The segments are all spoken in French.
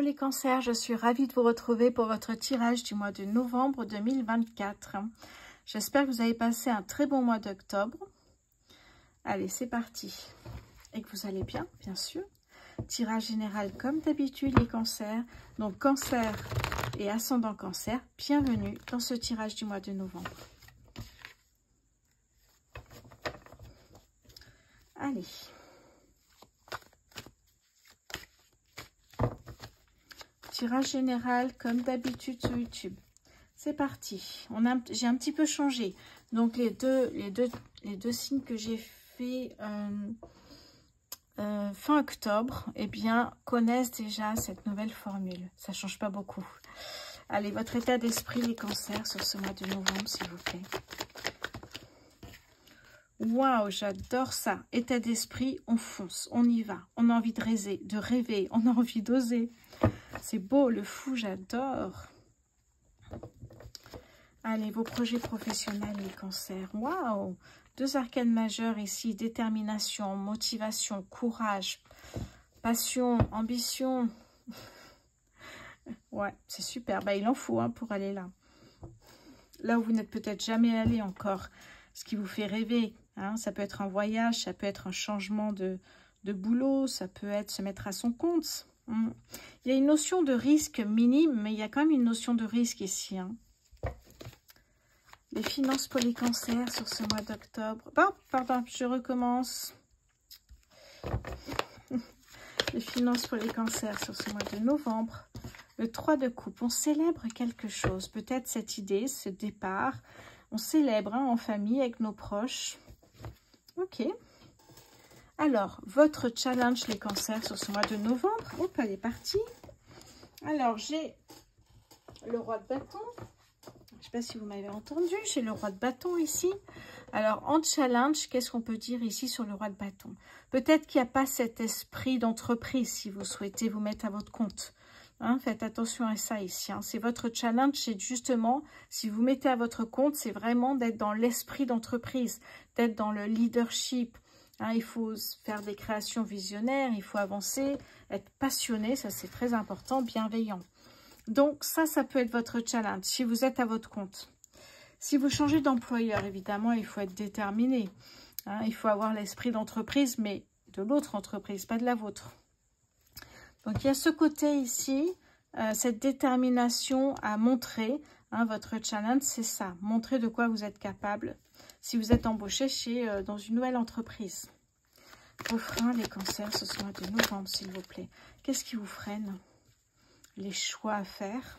les cancers, je suis ravie de vous retrouver pour votre tirage du mois de novembre 2024. J'espère que vous avez passé un très bon mois d'octobre. Allez, c'est parti. Et que vous allez bien, bien sûr. Tirage général comme d'habitude les cancers. Donc cancer et ascendant cancer, bienvenue dans ce tirage du mois de novembre. Allez. Tirage général comme d'habitude sur YouTube. C'est parti. J'ai un petit peu changé. Donc les deux signes que j'ai fait fin octobre, eh bien, connaissent déjà cette nouvelle formule. Ça change pas beaucoup. Allez, votre état d'esprit, les cancers, sur ce mois de novembre, s'il vous plaît. Waouh, j'adore ça. État d'esprit, on fonce, on y va. On a envie de rêver, on a envie d'oser. C'est beau, le fou, j'adore. Allez, vos projets professionnels, les cancers. Waouh, deux arcanes majeures ici. Détermination, motivation, courage, passion, ambition. Ouais, c'est super. Bah, il en faut hein, pour aller là. Là où vous n'êtes peut-être jamais allé encore. Ce qui vous fait rêver. Hein, ça peut être un voyage, ça peut être un changement de boulot, ça peut être se mettre à son compte. Il y a une notion de risque minime, mais il y a quand même une notion de risque ici. Hein. Les finances pour les cancers sur ce mois d'octobre. Pardon, je recommence. Les finances pour les cancers sur ce mois de novembre. Le 3 de coupe, on célèbre quelque chose. Peut-être cette idée, ce départ. On célèbre hein, en famille, avec nos proches. Ok. Alors, votre challenge, les cancers, sur ce mois de novembre. Hop, elle est partie. Alors, j'ai le roi de bâton. Je ne sais pas si vous m'avez entendu. J'ai le roi de bâton ici. Alors, en challenge, qu'est-ce qu'on peut dire ici sur le roi de bâton? Peut-être qu'il n'y a pas cet esprit d'entreprise si vous souhaitez vous mettre à votre compte. Hein, faites attention à ça ici. Hein. C'est votre challenge, c'est justement, si vous mettez à votre compte, c'est vraiment d'être dans l'esprit d'entreprise, d'être dans le leadership. Hein, il faut faire des créations visionnaires, il faut avancer, être passionné, ça c'est très important, bienveillant. Donc ça peut être votre challenge, si vous êtes à votre compte. Si vous changez d'employeur, évidemment, il faut être déterminé. Hein, il faut avoir l'esprit d'entreprise, mais de l'autre entreprise, pas de la vôtre. Donc, il y a ce côté ici, cette détermination à montrer, hein, votre challenge, c'est ça, montrer de quoi vous êtes capable si vous êtes embauché dans une nouvelle entreprise. Vos freins, les cancers, ce mois de novembre, s'il vous plaît. Qu'est-ce qui vous freine? Les choix à faire.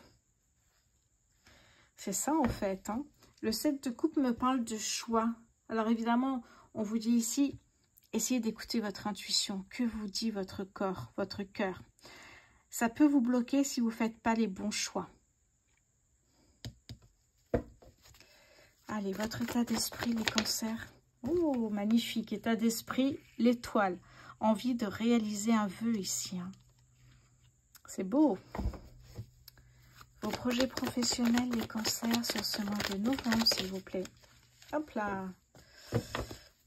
C'est ça, en fait. Hein. Le 7 de coupe me parle de choix. Alors, évidemment, on vous dit ici, essayez d'écouter votre intuition. Que vous dit votre corps, votre cœur? Ça peut vous bloquer si vous ne faites pas les bons choix. Allez, votre état d'esprit, les cancers. Oh, magnifique. État d'esprit, l'étoile. Envie de réaliser un vœu ici. Hein. C'est beau. Vos projets professionnels, les cancers, sur ce mois de novembre, s'il vous plaît. Hop là.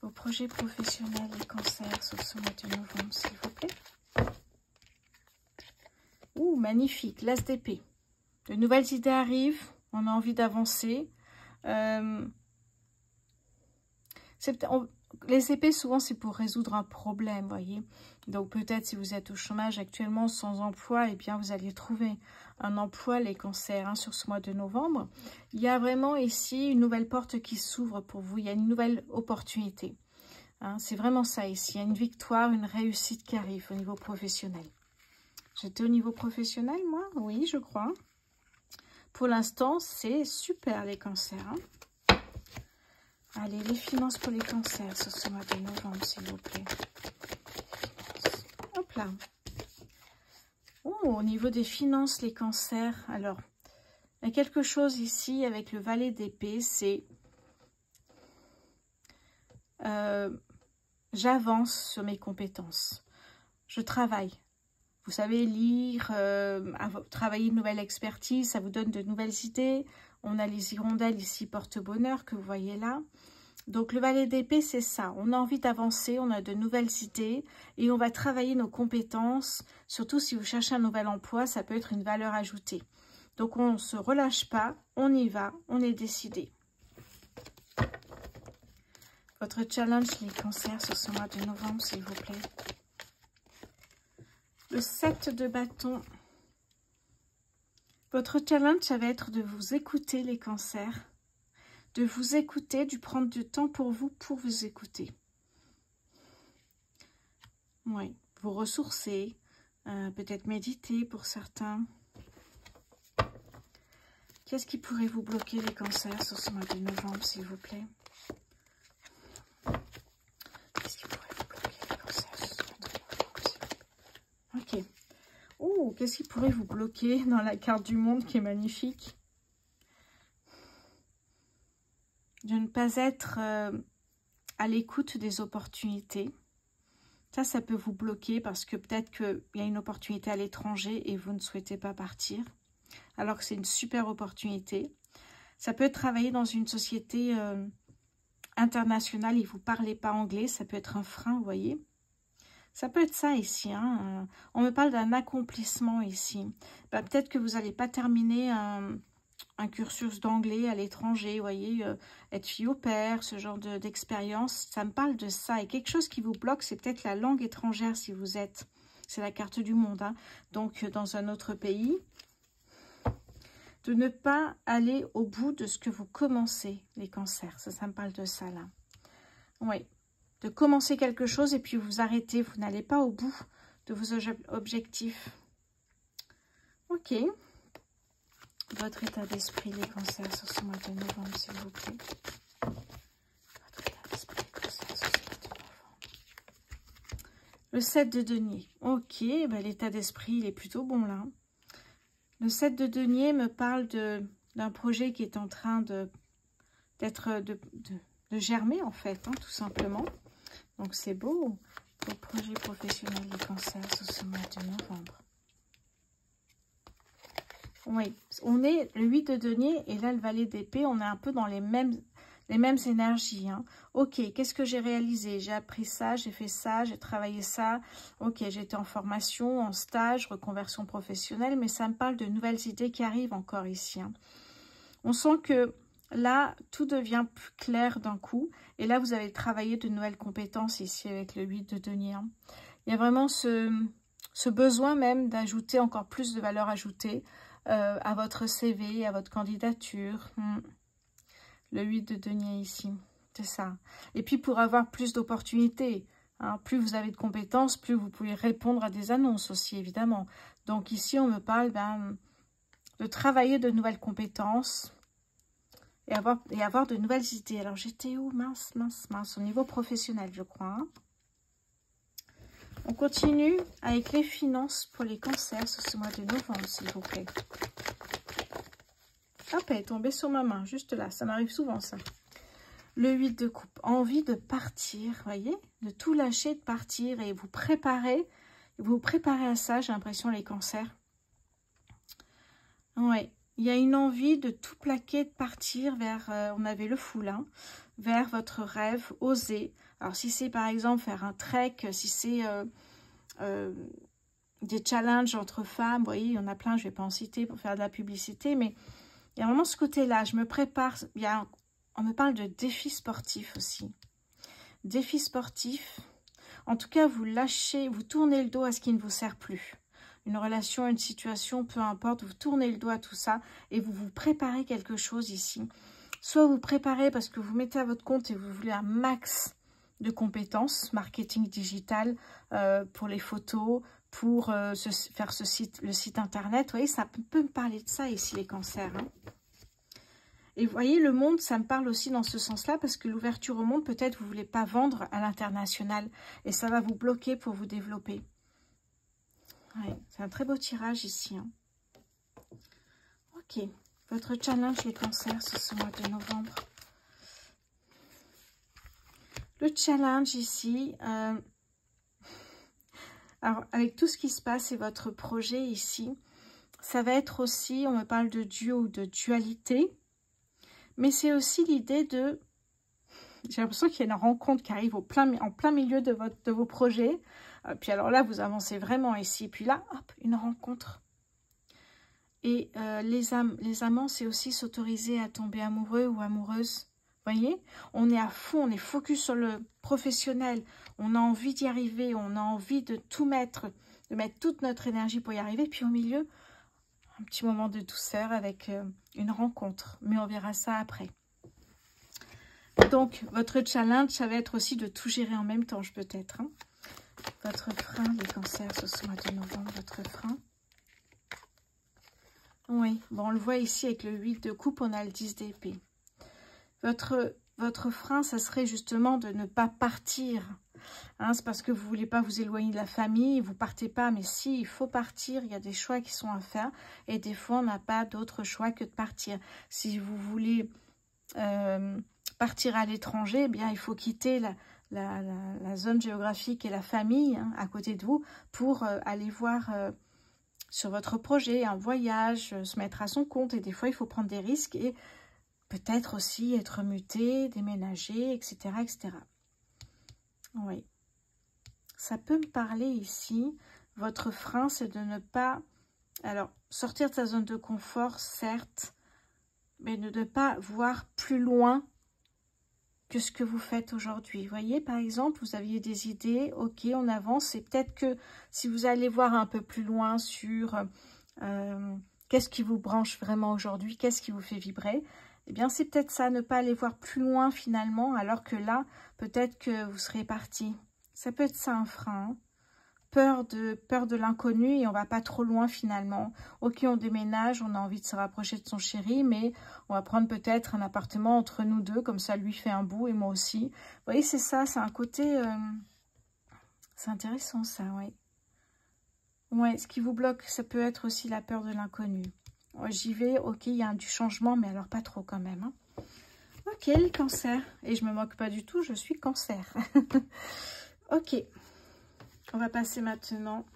Vos projets professionnels, les cancers, sur ce mois de novembre, s'il vous plaît. Ouh, magnifique, l'as d'épée. De nouvelles idées arrivent, on a envie d'avancer. Les épées, souvent, c'est pour résoudre un problème, voyez. Donc, peut-être, si vous êtes au chômage actuellement, sans emploi, eh bien, vous allez trouver un emploi, les cancers, hein, sur ce mois de novembre. Il y a vraiment ici une nouvelle porte qui s'ouvre pour vous. Il y a une nouvelle opportunité. Hein, c'est vraiment ça ici. Il y a une victoire, une réussite qui arrive au niveau professionnel. J'étais au niveau professionnel, moi? Oui, je crois. Pour l'instant, c'est super, les cancers. Hein. Allez, les finances pour les cancers sur ce mois de novembre, s'il vous plaît. Hop là. Oh, au niveau des finances, les cancers. Alors, il y a quelque chose ici avec le valet d'épée, c'est... j'avance sur mes compétences. Je travaille. Vous savez, lire, travailler une nouvelle expertise, ça vous donne de nouvelles idées. On a les hirondelles ici, porte-bonheur, que vous voyez là. Donc, le valet d'épée, c'est ça. On a envie d'avancer, on a de nouvelles idées et on va travailler nos compétences. Surtout si vous cherchez un nouvel emploi, ça peut être une valeur ajoutée. Donc, on ne se relâche pas, on y va, on est décidé. Votre challenge, les cancers, sur ce mois de novembre, s'il vous plaît. Le 7 de bâton. Votre challenge, ça va être de vous écouter, les cancers. De vous écouter, de prendre du temps pour vous écouter. Oui, vous ressourcer, peut-être méditer pour certains. Qu'est-ce qui pourrait vous bloquer, les cancers, sur ce mois de novembre, s'il vous plaît? Qu'est-ce qui pourrait vous bloquer, les cancers, sur ce mois de novembre, s'il vous plaît? Ok. Oh, qu'est-ce qui pourrait vous bloquer dans la carte du monde qui est magnifique? De ne pas être à l'écoute des opportunités. Ça peut vous bloquer parce que peut-être qu'il y a une opportunité à l'étranger et vous ne souhaitez pas partir, alors que c'est une super opportunité. Ça peut être travailler dans une société internationale et vous ne parlez pas anglais, ça peut être un frein, vous voyez. Ça peut être ça ici. Hein. On me parle d'un accomplissement ici. Bah, peut-être que vous n'allez pas terminer un cursus d'anglais à l'étranger, vous voyez, être fille au père, ce genre d'expérience, ça me parle de ça. Et quelque chose qui vous bloque, c'est peut-être la langue étrangère si vous êtes, c'est la carte du monde, hein. Donc dans un autre pays, de ne pas aller au bout de ce que vous commencez, les cancers, ça me parle de ça là. Oui, de commencer quelque chose et puis vous arrêtez, vous n'allez pas au bout de vos objectifs. Ok. Votre état d'esprit, les cancers, sur ce mois de novembre, s'il vous plaît. Votre état d'esprit, les cancers, sur ce mois de novembre. Le 7 de denier. Ok, ben, l'état d'esprit, il est plutôt bon là. Le 7 de denier me parle d'un projet qui est en train de germer, en fait, hein, tout simplement. Donc, c'est beau. Vos projets professionnels, les cancers, sur ce mois de novembre. Oui, on est le 8 de denier et là le valet d'épée, on est un peu dans les mêmes énergies. Hein. Ok, qu'est-ce que j'ai réalisé? J'ai appris ça, j'ai fait ça, j'ai travaillé ça. Ok, j'ai été en formation, en stage, reconversion professionnelle, mais ça me parle de nouvelles idées qui arrivent encore ici. Hein. On sent que là, tout devient plus clair d'un coup. Et là, vous avez travaillé de nouvelles compétences ici avec le 8 de denier. Hein. Il y a vraiment ce besoin même d'ajouter encore plus de valeur ajoutée à votre CV, à votre candidature. Le 8 de denier ici, c'est ça. Et puis pour avoir plus d'opportunités, hein, plus vous avez de compétences, plus vous pouvez répondre à des annonces aussi, évidemment. Donc ici, on me parle de travailler de nouvelles compétences et avoir de nouvelles idées. Alors j'étais où? Mince, au niveau professionnel, je crois. Hein. On continue avec les finances pour les cancers sur ce mois de novembre, s'il vous plaît. Hop, elle est tombée sur ma main, juste là. Ça m'arrive souvent, ça. Le 8 de coupe. Envie de partir, voyez, de tout lâcher, de partir et vous préparer à ça, j'ai l'impression, les cancers. Ouais, il y a une envie de tout plaquer, de partir vers, on avait le foule, hein, vers votre rêve, oser. Alors, si c'est par exemple faire un trek, si c'est des challenges entre femmes, vous voyez, il y en a plein, je ne vais pas en citer pour faire de la publicité, mais il y a vraiment ce côté-là, je me prépare, on me parle de défis sportifs aussi. Défis sportifs, en tout cas, vous lâchez, vous tournez le dos à ce qui ne vous sert plus. Une relation, une situation, peu importe, vous tournez le dos à tout ça et vous vous préparez quelque chose ici. Soit vous préparez parce que vous mettez à votre compte et vous voulez un max de compétences, marketing digital pour les photos, pour faire le site internet. Vous voyez, ça peut me parler de ça ici, les cancers. Hein. Et vous voyez, le monde, ça me parle aussi dans ce sens-là parce que l'ouverture au monde, peut-être vous ne voulez pas vendre à l'international et ça va vous bloquer pour vous développer. Ouais, c'est un très beau tirage ici. Hein. Ok, votre challenge, les cancers, sur ce mois de novembre. Le challenge ici, alors avec tout ce qui se passe et votre projet ici, ça va être aussi, on me parle de duo ou de dualité, mais c'est aussi l'idée de j'ai l'impression qu'il y a une rencontre qui arrive en plein milieu de vos projets. Puis alors là, vous avancez vraiment ici. Puis là, hop, une rencontre. Et les amants, c'est aussi s'autoriser à tomber amoureux ou amoureuse. Vous voyez, on est à fond, on est focus sur le professionnel. On a envie d'y arriver, on a envie de tout mettre, de mettre toute notre énergie pour y arriver. Puis au milieu, un petit moment de douceur avec une rencontre. Mais on verra ça après. Donc, votre challenge, ça va être aussi de tout gérer en même temps, peut-être. Hein. Votre frein, les cancers, ce mois de novembre, votre frein. Oui, bon, on le voit ici avec le 8 de coupe, on a le 10 d'épée. Votre frein, ça serait justement de ne pas partir. Hein, c'est parce que vous ne voulez pas vous éloigner de la famille, vous ne partez pas, mais si, il faut partir, il y a des choix qui sont à faire, et des fois, on n'a pas d'autre choix que de partir. Si vous voulez partir à l'étranger, eh bien, il faut quitter la zone géographique et la famille hein, à côté de vous pour aller voir sur votre projet, un voyage, se mettre à son compte, et des fois, il faut prendre des risques, et peut-être aussi être muté, déménager, etc., etc. Oui. Ça peut me parler ici. Votre frein, c'est de ne pas... Alors, sortir de sa zone de confort, certes, mais de ne pas voir plus loin que ce que vous faites aujourd'hui. Vous voyez, par exemple, vous aviez des idées, ok, on avance, et peut-être que si vous allez voir un peu plus loin sur qu'est-ce qui vous branche vraiment aujourd'hui, qu'est-ce qui vous fait vibrer, eh bien, c'est peut-être ça, ne pas aller voir plus loin finalement, alors que là, peut-être que vous serez parti. Ça peut être ça un frein. Hein. Peur de l'inconnu et on va pas trop loin finalement. Ok, on déménage, on a envie de se rapprocher de son chéri, mais on va prendre peut-être un appartement entre nous deux, comme ça lui fait un bout et moi aussi. Vous voyez, c'est ça, c'est un côté... c'est intéressant ça, oui. Ouais, ce qui vous bloque, ça peut être aussi la peur de l'inconnu. J'y vais, ok, il y a du changement, mais alors pas trop quand même. Hein. Ok, les cancers. Et je me moque pas du tout, je suis cancer. Ok. On va passer maintenant.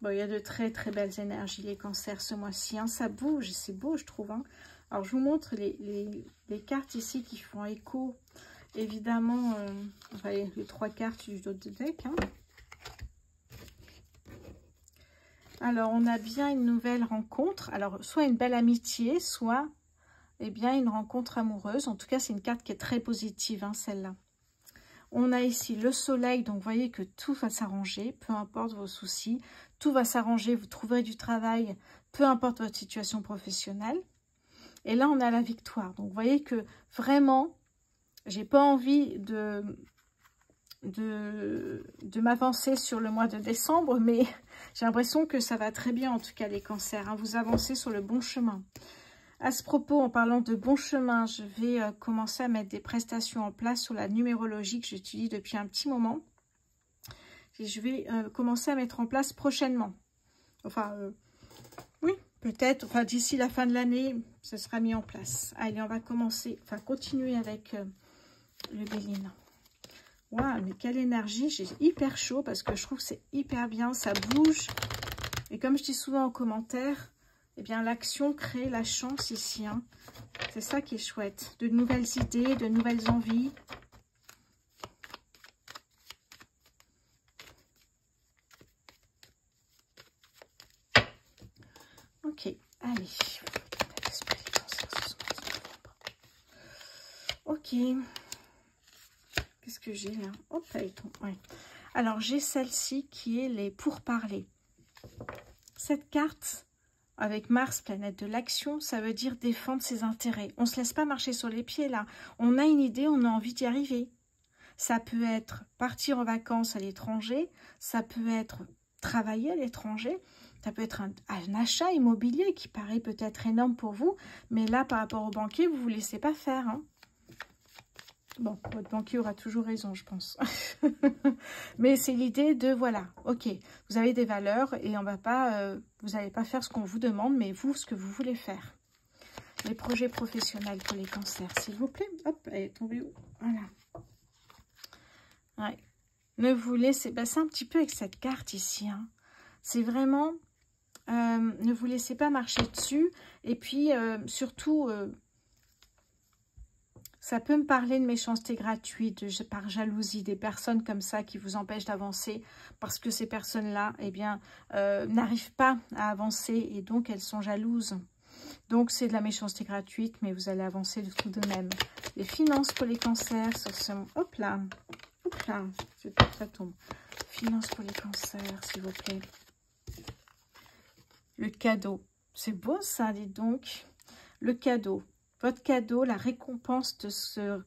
Bon, il y a de très très belles énergies, les cancers, ce mois-ci. Hein. Ça bouge, c'est beau, je trouve. Hein. Alors, je vous montre les cartes ici qui font écho. Évidemment, les 3 cartes du dos de deck. Hein. Alors, on a bien une nouvelle rencontre. Alors, soit une belle amitié, soit eh bien, une rencontre amoureuse. En tout cas, c'est une carte qui est très positive, hein, celle-là. On a ici le soleil, donc vous voyez que tout va s'arranger, peu importe vos soucis. Tout va s'arranger, vous trouverez du travail, peu importe votre situation professionnelle. Et là, on a la victoire. Donc, vous voyez que vraiment, j'ai pas envie de m'avancer sur le mois de décembre, mais j'ai l'impression que ça va très bien, en tout cas, les cancers. Hein, vous avancez sur le bon chemin. À ce propos, en parlant de bon chemin, je vais commencer à mettre des prestations en place sur la numérologie que j'utilise depuis un petit moment. Et je vais commencer à mettre en place prochainement. Enfin, oui, peut-être, enfin d'ici la fin de l'année, ça sera mis en place. Allez, on va continuer avec le Béline. Waouh, mais quelle énergie, j'ai hyper chaud parce que je trouve que c'est hyper bien, ça bouge. Et comme je dis souvent en commentaire, eh bien l'action crée la chance ici. Hein. C'est ça qui est chouette. De nouvelles idées, de nouvelles envies. Ok, allez. Ok. Qu'est-ce que j'ai là? Hop, ouais. Alors, j'ai celle-ci qui est les pourparlers. Cette carte, avec Mars, planète de l'action, ça veut dire défendre ses intérêts. On ne se laisse pas marcher sur les pieds là. On a une idée, on a envie d'y arriver. Ça peut être partir en vacances à l'étranger, ça peut être travailler à l'étranger, ça peut être un achat immobilier qui paraît peut-être énorme pour vous, mais là, par rapport au banquier, vous ne vous laissez pas faire. Hein. Bon, votre banquier aura toujours raison, je pense. Mais c'est l'idée de, voilà, ok, vous avez des valeurs et on va pas, vous n'allez pas faire ce qu'on vous demande, mais vous, ce que vous voulez faire. Les projets professionnels pour les cancers, s'il vous plaît. Hop, elle est tombée où? Voilà. Ouais. Ne vous laissez, ben, c'est un petit peu avec cette carte ici. Hein. C'est vraiment, ne vous laissez pas marcher dessus. Et puis, surtout... Ça peut me parler de méchanceté gratuite, par jalousie, des personnes comme ça qui vous empêchent d'avancer parce que ces personnes-là, eh bien, n'arrivent pas à avancer et donc elles sont jalouses. Donc c'est de la méchanceté gratuite, mais vous allez avancer de tout de même. Les finances pour les cancers sur ce... Hop là, ça tombe. Finances pour les cancers, s'il vous plaît. Le cadeau, c'est beau ça, dites donc. Le cadeau. Votre cadeau, la récompense de sortir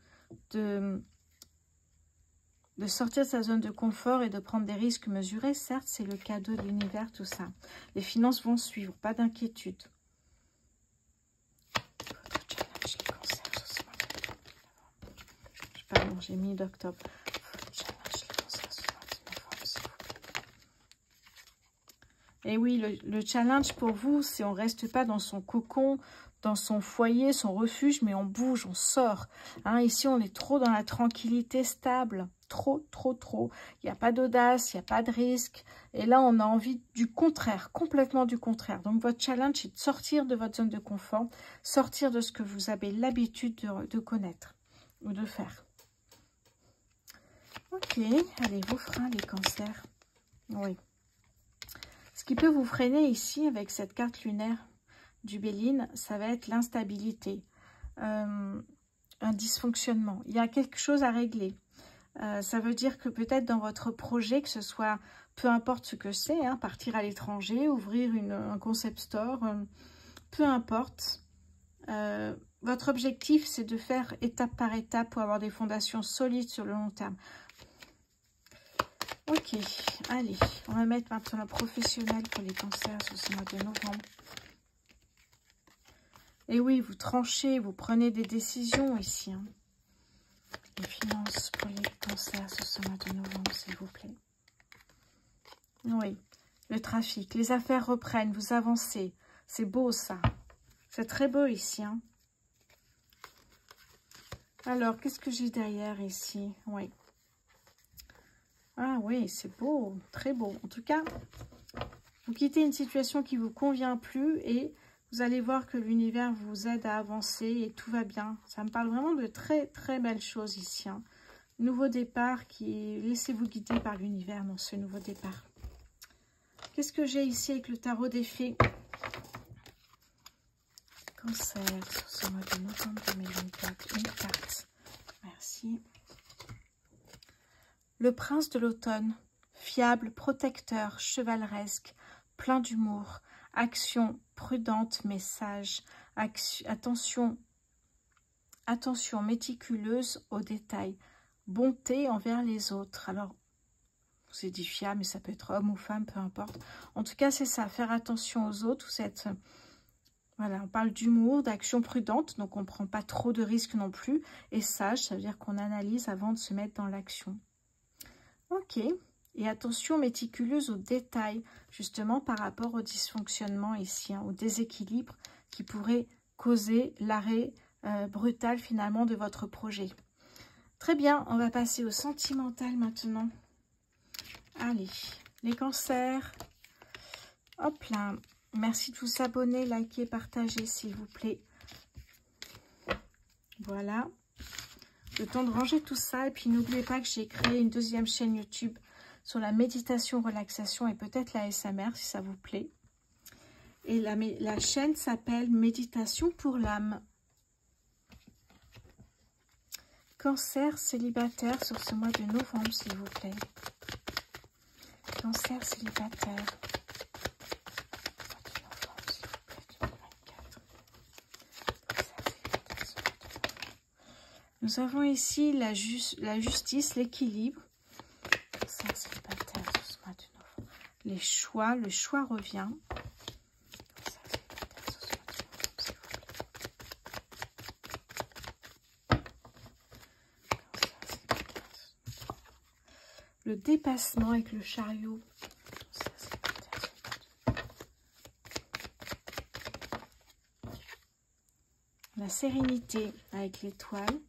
de sa zone de confort et de prendre des risques mesurés, certes, c'est le cadeau de l'univers, tout ça. Les finances vont suivre, pas d'inquiétude. Challenge les cancers sur ce mois de novembre. Pardon, j'ai mis d'octobre. Challenge les cancers sur ce mois de novembre, s'il vous plaît. Et oui, le challenge pour vous, c'est on ne reste pas dans son cocon, dans son foyer, son refuge, mais on bouge, on sort. Hein, ici, on est trop dans la tranquillité stable. Trop. Il n'y a pas d'audace, il n'y a pas de risque. Et là, on a envie du contraire, complètement du contraire. Donc, votre challenge, c'est de sortir de votre zone de confort, sortir de ce que vous avez l'habitude de connaître ou de faire. Ok, allez, vos freins, les cancers. Oui. Ce qui peut vous freiner ici, avec cette carte lunaire, du Béline, ça va être l'instabilité, un dysfonctionnement. Il y a quelque chose à régler. Ça veut dire que peut-être dans votre projet, que ce soit, peu importe ce que c'est, hein, partir à l'étranger, ouvrir un concept store, peu importe. Votre objectif, c'est de faire étape par étape pour avoir des fondations solides sur le long terme. Ok, allez, on va mettre maintenant professionnel pour les cancers sur ce mois de novembre. Et oui, vous tranchez, vous prenez des décisions ici. Hein. Les finances pour les cancers sur ce mois de novembre, s'il vous plaît. Oui, le trafic, les affaires reprennent, vous avancez. C'est beau ça. C'est très beau ici. Hein. Alors, qu'est-ce que j'ai derrière ici? Oui. Ah oui, c'est beau, très beau. En tout cas, vous quittez une situation qui ne vous convient plus et vous allez voir que l'univers vous aide à avancer et tout va bien. Ça me parle vraiment de très belles choses ici. Hein. Nouveau départ qui... Laissez-vous guider par l'univers dans ce nouveau départ. Qu'est-ce que j'ai ici avec le tarot des fées? Cancer sur ce mois de novembre 2024. Une carte. Merci. Le prince de l'automne. Fiable, protecteur, chevaleresque, plein d'humour. Action prudente mais sage. Attention méticuleuse aux détails. Bonté envers les autres. Alors, c'est dit fiable, mais ça peut être homme ou femme, peu importe. En tout cas, c'est ça, faire attention aux autres. Vous êtes, voilà, on parle d'humour, d'action prudente, donc on ne prend pas trop de risques non plus. Et sage, ça veut dire qu'on analyse avant de se mettre dans l'action. Ok. Et attention méticuleuse aux détails, justement par rapport au dysfonctionnement ici, hein, au déséquilibre qui pourrait causer l'arrêt brutal finalement de votre projet. Très bien, on va passer au sentimental maintenant. Allez, les cancers. Hop là, merci de vous abonner, liker, partager s'il vous plaît. Voilà. Le temps de ranger tout ça et puis n'oubliez pas que j'ai créé une deuxième chaîne YouTube sur la méditation, relaxation et peut-être la ASMR si ça vous plaît. Et la chaîne s'appelle Méditation pour l'âme. Cancer célibataire sur ce mois de novembre, s'il vous plaît. Cancer célibataire. Nous avons ici la justice, l'équilibre. Cancer célibataire sur ce mois de novembre. Les choix, le choix revient. Le dépassement avec le chariot. La sérénité avec l'étoile.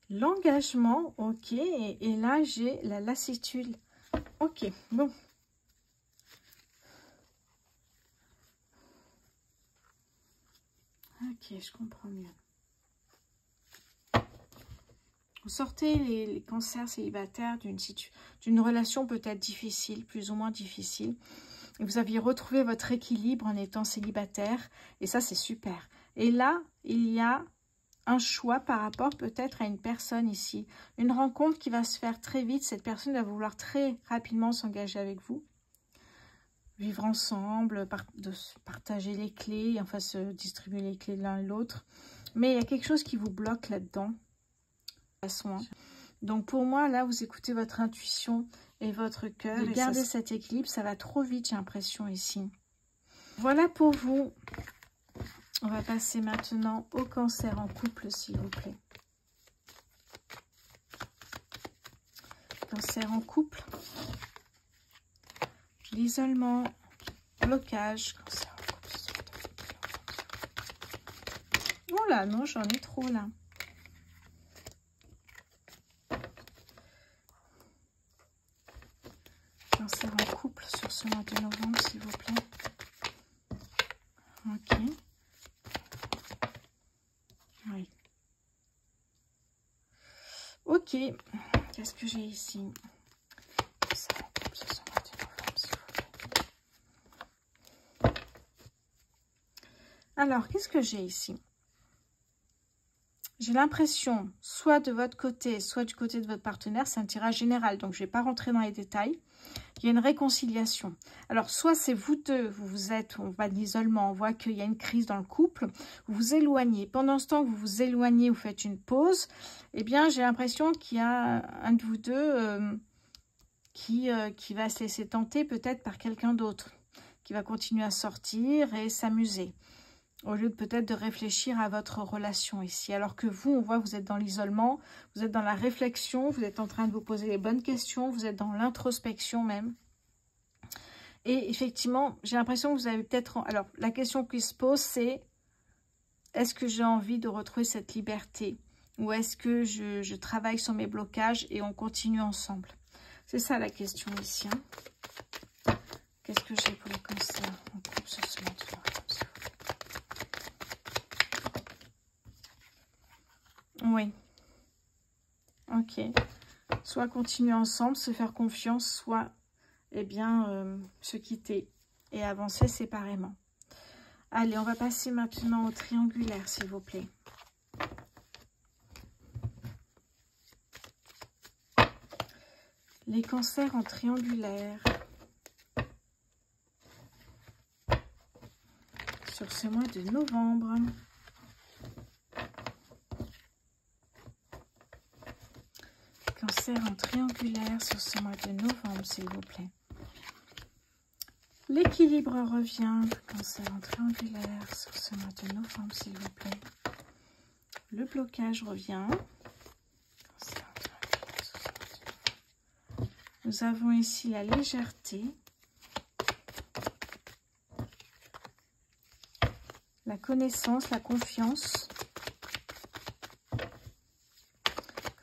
L'engagement, ok. Et là, j'ai la lassitude. Ok, bon. Ok. Ok, je comprends mieux. Vous sortez les cancers célibataires d'une relation peut-être difficile, plus ou moins difficile. Et vous aviez retrouvé votre équilibre en étant célibataire. Et ça, c'est super. Et là, il y a un choix par rapport peut-être à une personne ici. Une rencontre qui va se faire très vite. Cette personne va vouloir très rapidement s'engager avec vous. Vivre ensemble, partager les clés, enfin se distribuer les clés de l'un et l'autre. Mais il y a quelque chose qui vous bloque là-dedans. Donc pour moi, là, vous écoutez votre intuition et votre cœur. Et gardez cet équilibre, ça va trop vite, j'ai l'impression ici. Voilà pour vous. On va passer maintenant au cancer en couple, s'il vous plaît. Cancer en couple. L'isolement, blocage, cancer en couple. Oh là, non, j'en ai trop là. Cancer en couple sur ce mois de novembre, s'il vous plaît. Ok. Oui. Ok. Qu'est-ce que j'ai ici? Cancer en couple sur ce mois de novembre, s'il vous plaît. Alors, qu'est-ce que j'ai ici? J'ai l'impression, soit de votre côté, soit du côté de votre partenaire, c'est un tirage général, donc je ne vais pas rentrer dans les détails. Il y a une réconciliation. Alors, soit c'est vous deux, vous êtes, on va de l'isolement, on voit qu'il y a une crise dans le couple, vous vous éloignez. Pendant ce temps que vous vous éloignez, vous faites une pause, eh bien, j'ai l'impression qu'il y a un de vous deux qui va se laisser tenter peut-être par quelqu'un d'autre, qui va continuer à sortir et s'amuser, au lieu de peut-être de réfléchir à votre relation ici. Alors que vous, on voit, vous êtes dans l'isolement, vous êtes dans la réflexion, vous êtes en train de vous poser les bonnes questions, vous êtes dans l'introspection même. Et effectivement, j'ai l'impression que vous avez peut-être... Alors, la question qui se pose, c'est est-ce que j'ai envie de retrouver cette liberté? Ou est-ce que je travaille sur mes blocages et on continue ensemble? C'est ça la question ici. Hein. Qu'est-ce que j'ai pour le cancer en couple sur ce mois de novembre? Oui. Ok. Soit continuer ensemble, se faire confiance, soit, eh bien, se quitter et avancer séparément. Allez, on va passer maintenant au triangulaire, s'il vous plaît. Les cancers en triangulaire. Sur ce mois de novembre. Cancer en triangulaire sur ce mois de novembre, s'il vous plaît. L'équilibre revient. Cancer en triangulaire sur ce mois de novembre, s'il vous plaît. Le blocage revient. Cancer en triangulaire sur ce mois de novembre. Nous avons ici la légèreté. La connaissance, la confiance.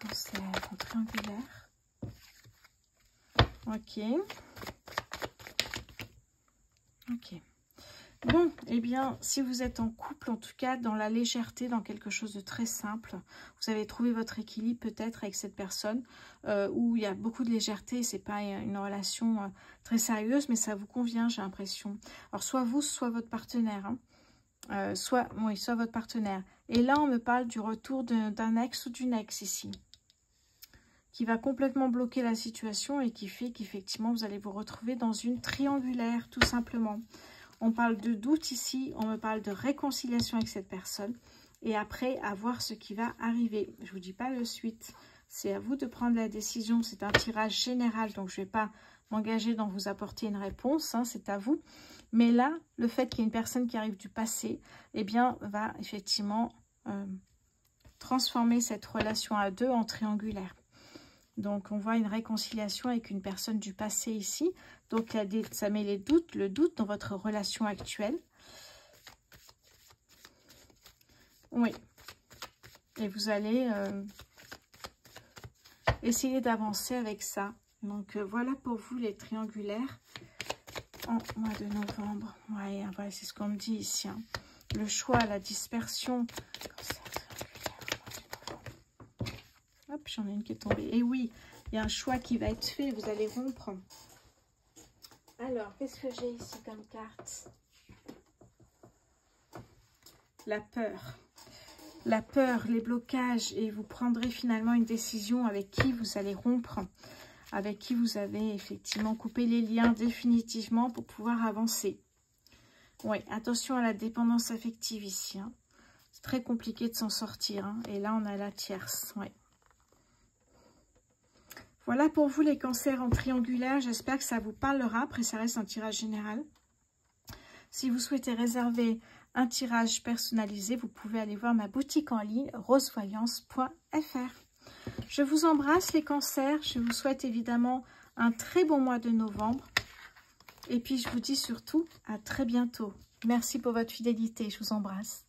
Cancer en triangulaire. Ok. Ok. Bon, eh bien, si vous êtes en couple, en tout cas, dans la légèreté, dans quelque chose de très simple, vous avez trouvé votre équilibre peut-être avec cette personne où il y a beaucoup de légèreté, c'est pas une relation très sérieuse, mais ça vous convient, j'ai l'impression. Alors, soit vous, soit votre partenaire, hein. Soit votre partenaire. Et là, on me parle du retour d'un ex ou d'une ex ici, qui va complètement bloquer la situation et qui fait qu'effectivement, vous allez vous retrouver dans une triangulaire, tout simplement. On parle de doute ici, on me parle de réconciliation avec cette personne. Et après, à voir ce qui va arriver. Je ne vous dis pas le suite. C'est à vous de prendre la décision. C'est un tirage général, donc je ne vais pas m'engager dans vous apporter une réponse. Hein, c'est à vous. Mais là, le fait qu'il y ait une personne qui arrive du passé, eh bien, va effectivement transformer cette relation à deux en triangulaire. Donc, on voit une réconciliation avec une personne du passé ici. Donc, ça met le doute dans votre relation actuelle. Oui. Et vous allez essayer d'avancer avec ça. Donc, voilà pour vous les triangulaires en mois de novembre. Ouais, c'est ce qu'on me dit ici. Hein. le choix, la dispersion. Hop, j'en ai une qui est tombée. Et oui, il y a un choix qui va être fait, vous allez rompre. Alors, qu'est-ce que j'ai ici comme carte? La peur. La peur, les blocages, et vous prendrez finalement une décision avec qui vous allez rompre, avec qui vous avez effectivement coupé les liens définitivement pour pouvoir avancer. Oui, attention à la dépendance affective ici. Hein. C'est très compliqué de s'en sortir. Hein. Et là, on a la tierce. Ouais. Voilà pour vous les cancers en triangulaire. J'espère que ça vous parlera. Après, ça reste un tirage général. Si vous souhaitez réserver un tirage personnalisé, vous pouvez aller voir ma boutique en ligne rosevoyance.fr. Je vous embrasse les cancers. Je vous souhaite évidemment un très bon mois de novembre. Et puis, je vous dis surtout à très bientôt. Merci pour votre fidélité. Je vous embrasse.